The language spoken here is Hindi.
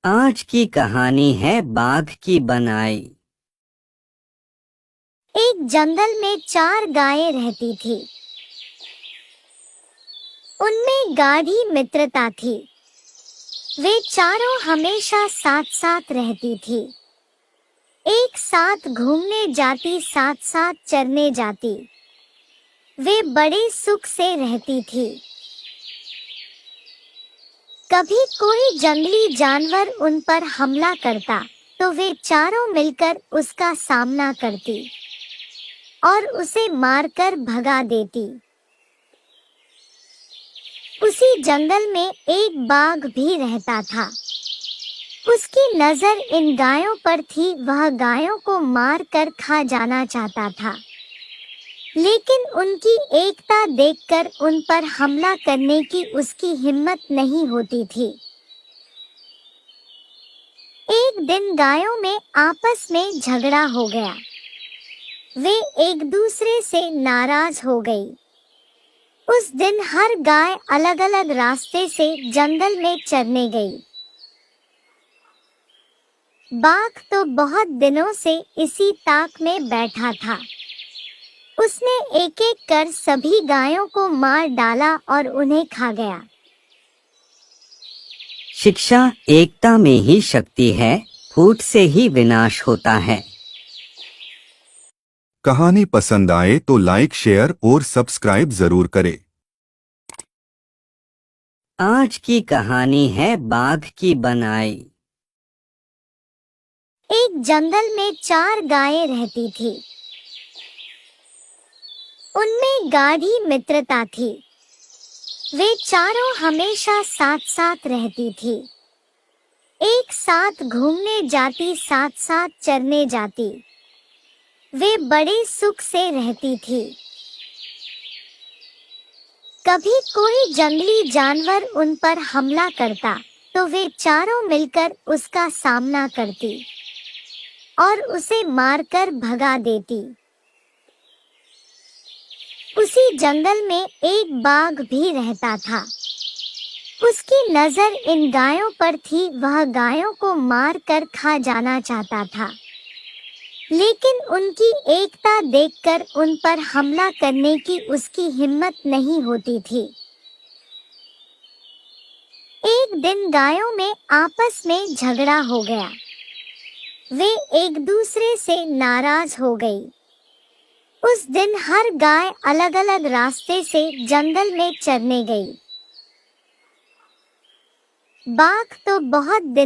आज की कहानी है बाघ की बनाई। एक जंगल में 4 गायें रहती थी। उनमें गाढ़ी मित्रता थी। वे चारों हमेशा साथ साथ रहती थी। एक साथ घूमने जाती, साथ साथ चरने जाती। वे बड़े सुख से रहती थी। कभी कोई जंगली जानवर उन पर हमला करता तो वे चारों मिलकर उसका सामना करती और उसे मारकर भगा देती। उसी जंगल में एक बाघ भी रहता था। उसकी नजर इन गायों पर थी। वह गायों को मार कर खा जाना चाहता था, लेकिन उनकी एकता देखकर उन पर हमला करने की उसकी हिम्मत नहीं होती थी। एक दिन गायों में आपस में झगड़ा हो गया। वे एक दूसरे से नाराज हो गई। उस दिन हर गाय अलग अलग रास्ते से जंगल में चरने गई। बाघ तो बहुत दिनों से इसी ताक में बैठा था। उसने एक एक कर सभी गायों को मार डाला और उन्हें खा गया। शिक्षा एकता में ही शक्ति है, फूट से ही विनाश होता है। कहानी पसंद आए तो लाइक, शेयर और सब्सक्राइब जरूर करें। आज की कहानी है बाघ की बनाई। एक जंगल में 4 गायें रहती थी। उनमें गाढ़ी मित्रता थी। वे चारों हमेशा साथ साथ रहती थी। एक साथ घूमने जाती, साथ साथ चरने जाती। वे बड़े सुख से रहती थी। कभी कोई जंगली जानवर उन पर हमला करता तो वे चारों मिलकर उसका सामना करती और उसे मारकर भगा देती। उसी जंगल में एक बाघ भी रहता था। उसकी नजर इन गायों पर थी। वह गायों को मार कर खा जाना चाहता था, लेकिन उनकी एकता देखकर उन पर हमला करने की उसकी हिम्मत नहीं होती थी। एक दिन गायों में आपस में झगड़ा हो गया। वे एक दूसरे से नाराज हो गई। उस दिन हर गाय अलग अलग रास्ते से जंगल में चरने गई। बाघ तो बहुत दिन